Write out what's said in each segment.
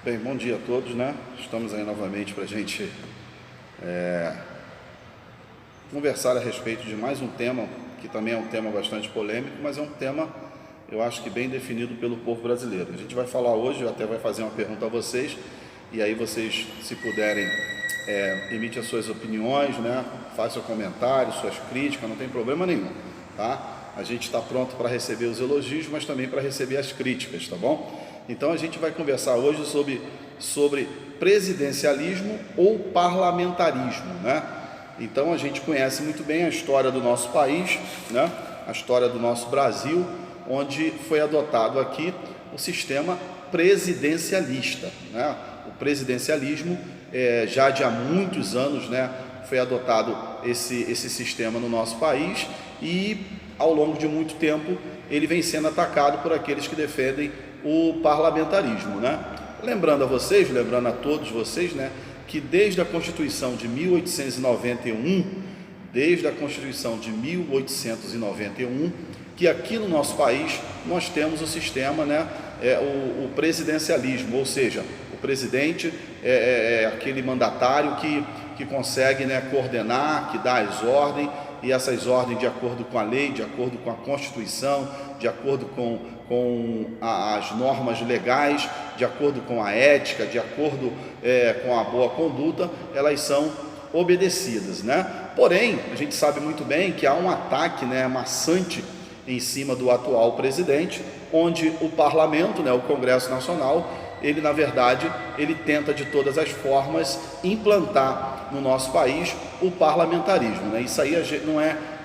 Bem, bom dia a todos, né? Estamos aí novamente para a gente conversar a respeito de mais um tema, que também é um tema bastante polêmico, mas é um tema, eu acho que bem definido pelo povo brasileiro. A gente vai falar hoje, eu até vai fazer uma pergunta a vocês, e aí vocês, se puderem, emitem as suas opiniões, né? Façam comentários, suas críticas, não tem problema nenhum, tá? A gente está pronto para receber os elogios, mas também para receber as críticas, tá bom? Então a gente vai conversar hoje sobre presidencialismo ou parlamentarismo, né? Então a gente conhece muito bem a história do nosso país, né? A história do nosso Brasil, onde foi adotado aqui o sistema presidencialista, né? O presidencialismo, já de há muitos anos, né, foi adotado esse sistema no nosso país e ao longo de muito tempo ele vem sendo atacado por aqueles que defendem o parlamentarismo, né? Lembrando a todos vocês, né, que desde a Constituição de 1891, que aqui no nosso país nós temos o sistema, né, o presidencialismo, ou seja, o presidente é aquele mandatário que consegue, né, coordenar, que dá as ordens, e essas ordens de acordo com a lei, de acordo com a Constituição, de acordo com as normas legais, de acordo com a ética, de acordo com a boa conduta, elas são obedecidas, né? Porém, a gente sabe muito bem que há um ataque, né, maçante em cima do atual presidente, onde o parlamento, né, o Congresso Nacional, ele na verdade, ele tenta de todas as formas implantar no nosso país o parlamentarismo, né? Isso aí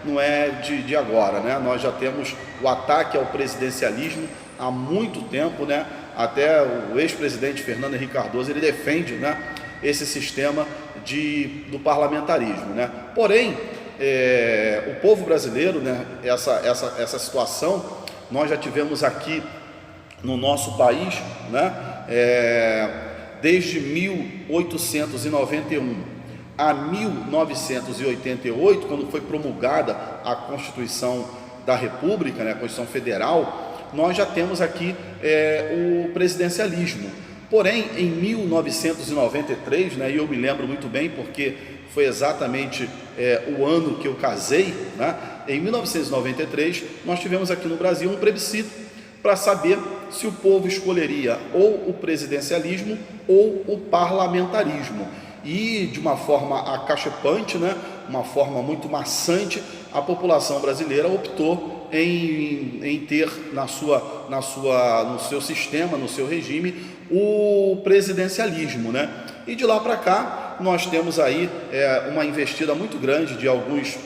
não é de agora, né? Nós já temos o ataque ao presidencialismo há muito tempo, né? Até o ex-presidente Fernando Henrique Cardoso, ele defende, né, esse sistema do parlamentarismo, né? Porém, o povo brasileiro, né, essa situação, nós já tivemos aqui no nosso país, né, desde 1891 a 1988, quando foi promulgada a Constituição da República, né, a Constituição Federal, nós já temos aqui o presidencialismo. Porém, em 1993, né, e eu me lembro muito bem porque foi exatamente o ano que eu casei, né, em 1993, nós tivemos aqui no Brasil um plebiscito para saber se o povo escolheria ou o presidencialismo ou o parlamentarismo. E de uma forma acachapante, né, uma forma muito maçante, a população brasileira optou em ter no seu sistema, no seu regime, o presidencialismo, né? E de lá para cá nós temos aí uma investida muito grande de alguns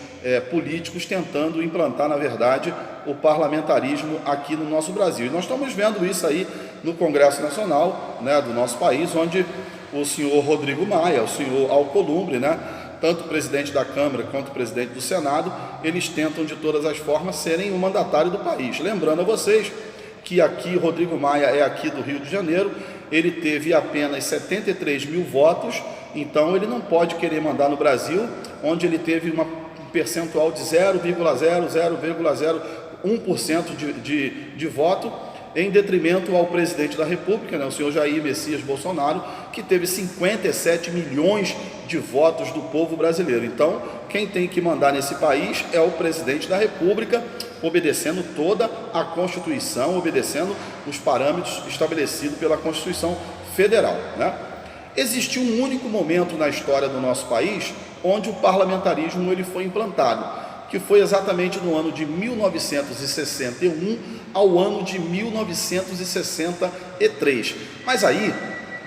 políticos tentando implantar, na verdade, o parlamentarismo aqui no nosso Brasil. E nós estamos vendo isso aí no Congresso Nacional, né, do nosso país, onde o senhor Rodrigo Maia, o senhor Alcolumbre, né, tanto o presidente da Câmara quanto o presidente do Senado, eles tentam de todas as formas serem o mandatário do país. Lembrando a vocês que aqui Rodrigo Maia é aqui do Rio de Janeiro, ele teve apenas 73 mil votos, então ele não pode querer mandar no Brasil, onde ele teve um percentual de 0,01% de voto, em detrimento ao presidente da República, né, o senhor Jair Messias Bolsonaro, que teve 57 milhões de votos do povo brasileiro. Então, quem tem que mandar nesse país é o presidente da República, obedecendo toda a Constituição, obedecendo os parâmetros estabelecidos pela Constituição Federal, né? Existiu um único momento na história do nosso país onde o parlamentarismo ele foi implantado, que foi exatamente no ano de 1961 ao ano de 1963. Mas aí,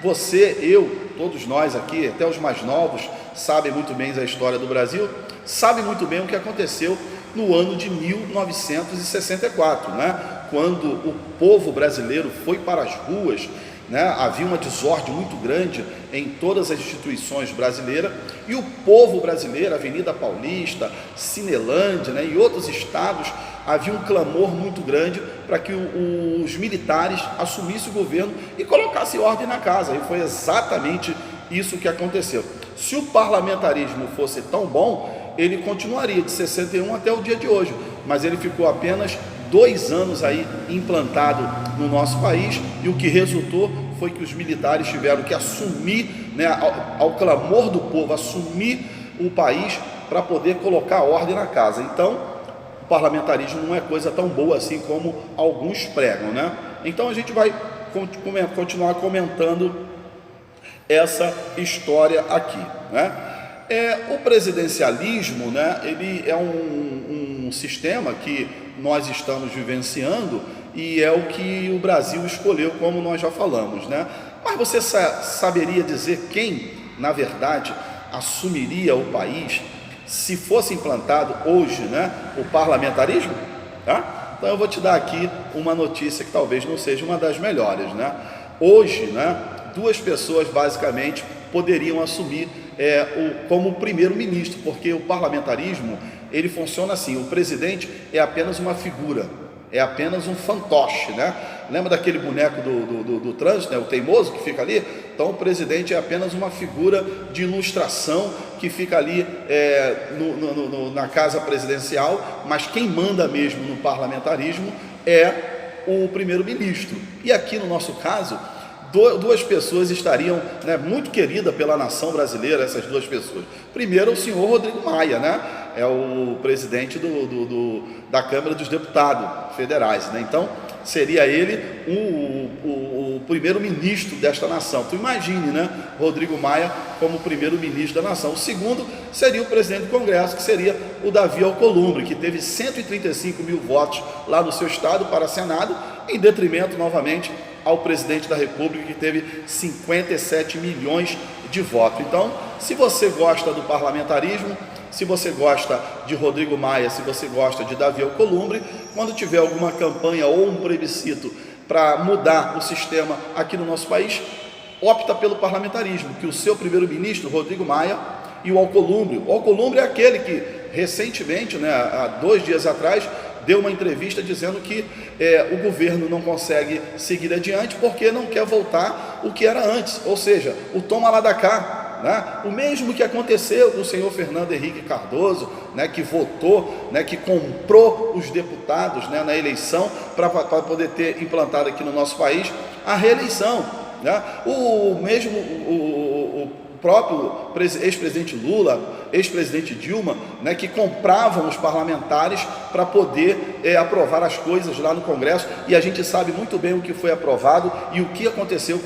você, eu, todos nós aqui, até os mais novos, sabem muito bem a história do Brasil, sabem muito bem o que aconteceu no ano de 1964, né? Quando o povo brasileiro foi para as ruas, né? Havia uma desordem muito grande em todas as instituições brasileiras, e o povo brasileiro, Avenida Paulista, Cinelândia, né, e outros estados, havia um clamor muito grande para que os militares assumissem o governo e colocassem ordem na casa, e foi exatamente isso que aconteceu. Se o parlamentarismo fosse tão bom, ele continuaria de 61 até o dia de hoje, mas ele ficou apenas 2 anos aí implantado no nosso país, e o que resultou foi que os militares tiveram que assumir, né, ao clamor do povo, assumir o país para poder colocar ordem na casa. Então, o parlamentarismo não é coisa tão boa assim como alguns pregam, né? Então a gente vai continuar comentando essa história aqui, né? O presidencialismo, né, ele é um sistema que nós estamos vivenciando e é o que o Brasil escolheu, como nós já falamos, né? Mas você saberia dizer quem, na verdade, assumiria o país se fosse implantado hoje, né, o parlamentarismo? Tá? Então eu vou te dar aqui uma notícia que talvez não seja uma das melhores, né? Hoje, né, duas pessoas basicamente poderiam assumir como primeiro-ministro, porque o parlamentarismo ele funciona assim: o presidente é apenas uma figura, é apenas um fantoche, né? Lembra daquele boneco do trânsito, né? O teimoso que fica ali? Então o presidente é apenas uma figura de ilustração que fica ali na casa presidencial, mas quem manda mesmo no parlamentarismo é o primeiro-ministro. E aqui no nosso caso, duas pessoas estariam, né, muito queridas pela nação brasileira, essas duas pessoas. Primeiro, o senhor Rodrigo Maia, né? É o presidente da Câmara dos Deputados Federais, né? Então, seria ele o primeiro-ministro desta nação. Tu imagine, né? Rodrigo Maia como primeiro-ministro da nação. O segundo seria o presidente do Congresso, que seria o Davi Alcolumbre, que teve 135 mil votos lá no seu estado para Senado, em detrimento, novamente, ao presidente da República, que teve 57 milhões de votos. Então, se você gosta do parlamentarismo, se você gosta de Rodrigo Maia, se você gosta de Davi Alcolumbre, quando tiver alguma campanha ou um plebiscito para mudar o sistema aqui no nosso país, opta pelo parlamentarismo, que o seu primeiro-ministro, Rodrigo Maia, e o Alcolumbre. O Alcolumbre é aquele que recentemente, né, há 2 dias atrás, deu uma entrevista dizendo que o governo não consegue seguir adiante porque não quer voltar o que era antes, ou seja, o toma lá da cá. Né? O mesmo que aconteceu com o senhor Fernando Henrique Cardoso, né, que votou, né, que comprou os deputados, né, na eleição para poder ter implantado aqui no nosso país a reeleição. Né? O próprio ex-presidente Lula, ex-presidente Dilma, né, que compravam os parlamentares para poder aprovar as coisas lá no Congresso, e a gente sabe muito bem o que foi aprovado e o que aconteceu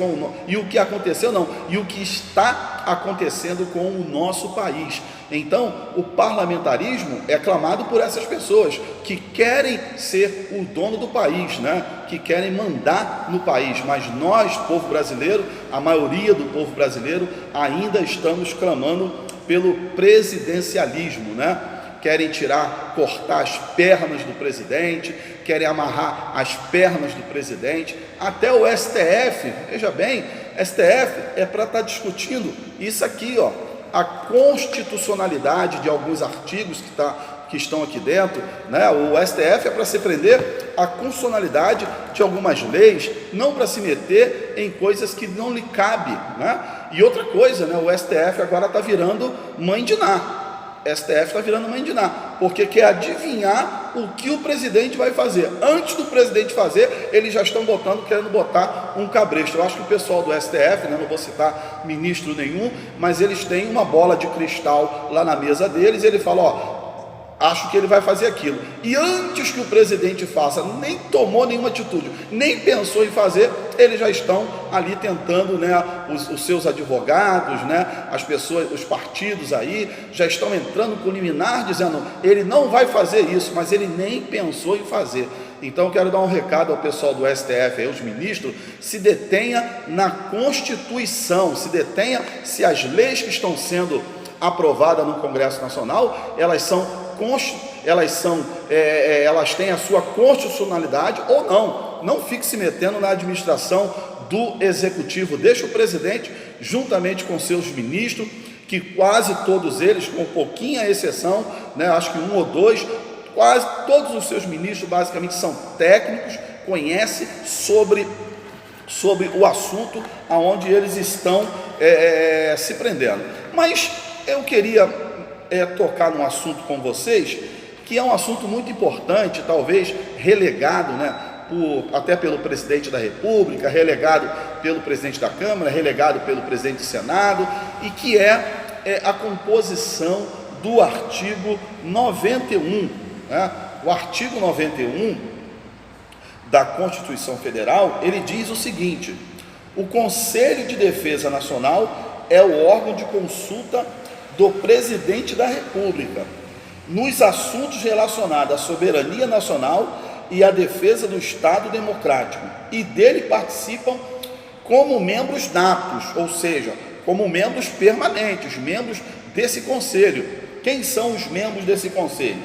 e o que está acontecendo com o nosso país. Então, o parlamentarismo é clamado por essas pessoas que querem ser o dono do país, né? Que querem mandar no país, mas nós, povo brasileiro, a maioria do povo brasileiro, ainda estamos clamando pelo presidencialismo, né? Querem cortar as pernas do presidente, querem amarrar as pernas do presidente, até o STF, veja bem, STF é para estar discutindo isso aqui, ó, a constitucionalidade de alguns artigos que estão aqui dentro, né? O STF é para se prender a constitucionalidade de algumas leis, não para se meter em coisas que não lhe cabe, né? E outra coisa, né? O STF agora está virando mãe de Ná. STF está virando mãe de Ná, porque quer adivinhar o que o presidente vai fazer. Antes do presidente fazer, eles já estão querendo botar um cabresto. Eu acho que o pessoal do STF, né, não vou citar ministro nenhum, mas eles têm uma bola de cristal lá na mesa deles, e ele fala, ó, acho que ele vai fazer aquilo. E antes que o presidente faça, nem tomou nenhuma atitude, nem pensou em fazer, eles já estão ali tentando, né, os seus advogados, né, as pessoas, os partidos aí, já estão entrando com liminar, dizendo, ele não vai fazer isso, mas ele nem pensou em fazer. Então eu quero dar um recado ao pessoal do STF, aos ministros: se detenha na Constituição, se detenha se as leis que estão sendo aprovadas no Congresso Nacional, elas têm a sua constitucionalidade ou não. Não fique se metendo na administração do Executivo. Deixa o presidente, juntamente com seus ministros, que quase todos eles, com pouquinha exceção, né, acho que 1 ou 2, quase todos os seus ministros basicamente são técnicos, conhecem sobre o assunto aonde eles estão se prendendo. Mas eu queria tocar num assunto com vocês, que é um assunto muito importante, talvez relegado, né, até pelo presidente da República, relegado pelo presidente da Câmara, relegado pelo presidente do Senado, e que é a composição do artigo 91, né? O artigo 91 da Constituição Federal, ele diz o seguinte: o Conselho de Defesa Nacional é o órgão de consulta do presidente da República nos assuntos relacionados à soberania nacional e à defesa do Estado democrático, e dele participam como membros natos, ou seja, como membros permanentes, membros desse conselho. Quem são os membros desse conselho?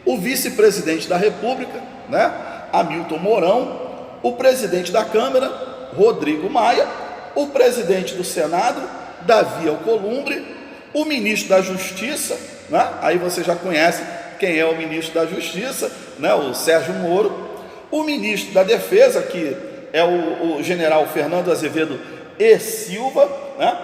O vice-presidente da República, né, Hamilton Mourão, o presidente da Câmara, Rodrigo Maia, o presidente do Senado, Davi Alcolumbre, o ministro da Justiça, né? Aí você já conhece quem é o ministro da Justiça, né? O Sérgio Moro, o ministro da Defesa, que é o general Fernando Azevedo e Silva, né?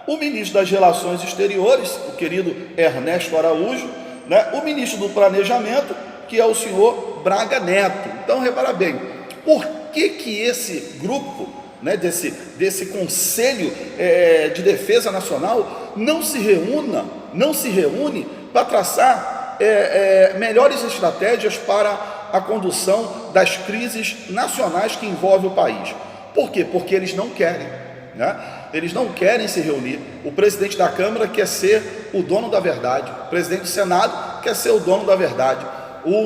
O ministro das Relações Exteriores, o querido Ernesto Araújo, né? O ministro do Planejamento, que é o senhor Braga Neto. Então, repara bem, por que esse grupo, né, desse Conselho de Defesa Nacional não se reúne para traçar melhores estratégias para a condução das crises nacionais que envolvem o país? Por quê? Porque eles não querem, né? Eles não querem se reunir. O presidente da Câmara quer ser o dono da verdade, o presidente do Senado quer ser o dono da verdade.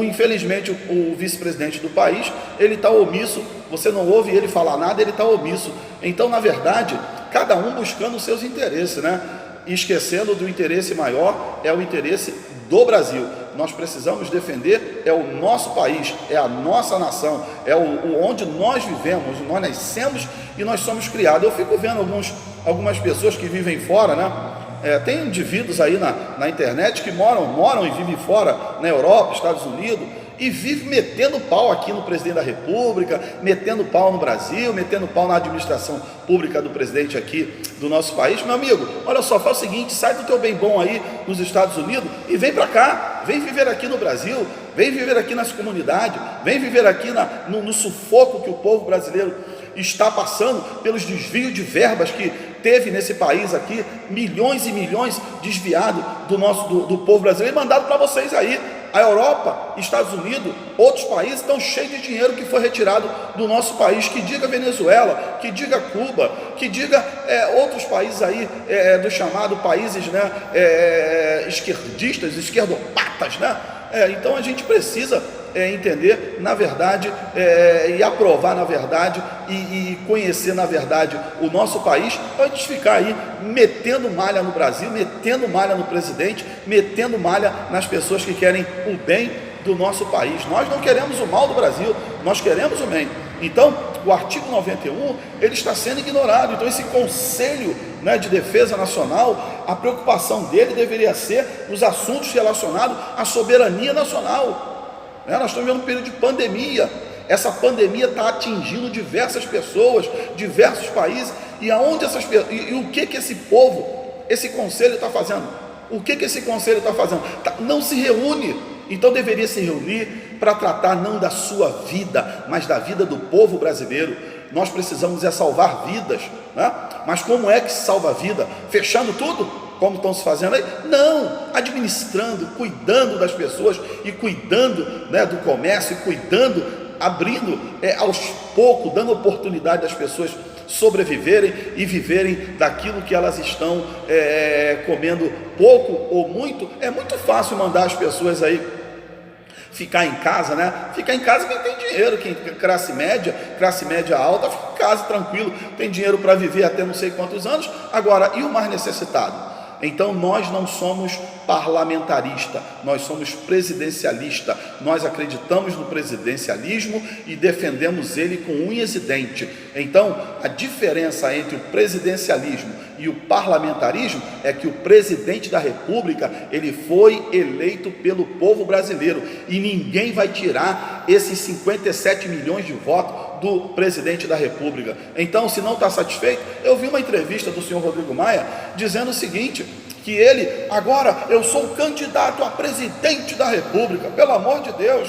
Infelizmente, o vice-presidente do país, ele está omisso. Você não ouve ele falar nada, ele está omisso. Então, na verdade, cada um buscando os seus interesses, né? E esquecendo do interesse maior, é o interesse do Brasil. Nós precisamos defender o nosso país, é a nossa nação, é onde nós vivemos, nós nascemos e nós somos criados. Eu fico vendo algumas pessoas que vivem fora, né? Tem indivíduos aí na internet que moram e vivem fora, na Europa, Estados Unidos, e vivem metendo pau aqui no presidente da República, metendo pau no Brasil, metendo pau na administração pública do presidente aqui do nosso país. Meu amigo, olha só, faz o seguinte: sai do teu bem bom aí nos Estados Unidos e vem para cá, vem viver aqui no Brasil, vem viver aqui nas comunidades, vem viver aqui no sufoco que o povo brasileiro está passando, pelos desvios de verbas que teve nesse país aqui, milhões e milhões desviados do povo brasileiro, e mandado para vocês aí. A Europa, Estados Unidos, outros países estão cheios de dinheiro que foi retirado do nosso país. Que diga Venezuela, que diga Cuba, que diga outros países aí, dos chamados países, né, esquerdistas, esquerdopatas, né? Então a gente precisa entender, na verdade, e aprovar, na verdade, e conhecer, na verdade, o nosso país, para a gente ficar aí metendo malha no Brasil, metendo malha no presidente, metendo malha nas pessoas que querem o bem do nosso país. Nós não queremos o mal do Brasil, nós queremos o bem. Então, o artigo 91, ele está sendo ignorado. Então, esse Conselho, né, de Defesa Nacional, a preocupação dele deveria ser nos assuntos relacionados à soberania nacional. Nós estamos vivendo um período de pandemia. Essa pandemia está atingindo diversas pessoas, diversos países. E aonde essas pessoas, e o que esse povo, esse conselho está fazendo? O que esse conselho está fazendo? Não se reúne. Então deveria se reunir para tratar não da sua vida, mas da vida do povo brasileiro. Nós precisamos salvar vidas, né? Mas como é que se salva a vida? Fechando tudo? Como estão se fazendo aí? Não, administrando, cuidando das pessoas e cuidando, né, do comércio, e cuidando, abrindo aos poucos, dando oportunidade das pessoas sobreviverem e viverem daquilo que elas estão comendo pouco ou muito. É muito fácil mandar as pessoas aí ficar em casa, né? Ficar em casa quem tem dinheiro, quem classe média alta, fica em casa tranquilo, tem dinheiro para viver até não sei quantos anos. Agora, e o mais necessitado? Então nós não somos parlamentarista, nós somos presidencialista. Nós acreditamos no presidencialismo e defendemos ele com unhas e dentes. Então a diferença entre o presidencialismo e o parlamentarismo é que o presidente da República, ele foi eleito pelo povo brasileiro, e ninguém vai tirar esses 57 milhões de votos do presidente da República. Então, se não está satisfeito, eu vi uma entrevista do senhor Rodrigo Maia dizendo o seguinte, que ele, agora eu sou candidato a presidente da República. Pelo amor de Deus,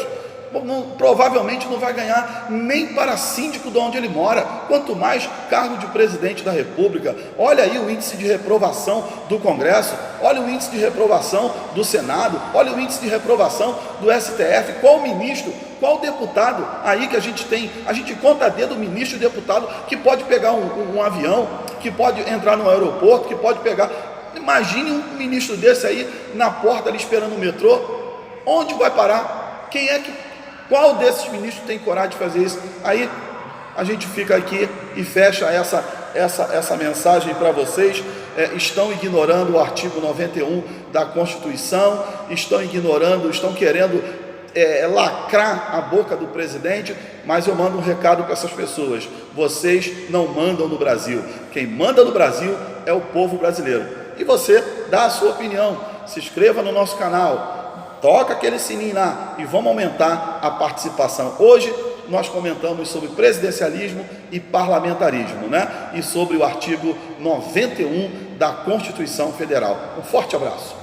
provavelmente não vai ganhar nem para síndico de onde ele mora, quanto mais cargo de presidente da República. Olha aí o índice de reprovação do Congresso, olha o índice de reprovação do Senado, olha o índice de reprovação do STF. Qual ministro, qual deputado aí que a gente tem? A gente conta a dedo o ministro e deputado que pode pegar um avião, que pode entrar no aeroporto, que pode pegar... Imagine um ministro desse aí na porta ali esperando o metrô. Onde vai parar? Qual desses ministros tem coragem de fazer isso? Aí a gente fica aqui e fecha essa mensagem para vocês. Estão ignorando o artigo 91 da Constituição, estão querendo lacrar a boca do presidente, mas eu mando um recado para essas pessoas: vocês não mandam no Brasil, quem manda no Brasil é o povo brasileiro. E você dá a sua opinião, se inscreva no nosso canal, toca aquele sininho lá e vamos aumentar a participação. Hoje nós comentamos sobre presidencialismo e parlamentarismo, né? E sobre o artigo 91 da Constituição Federal. Um forte abraço.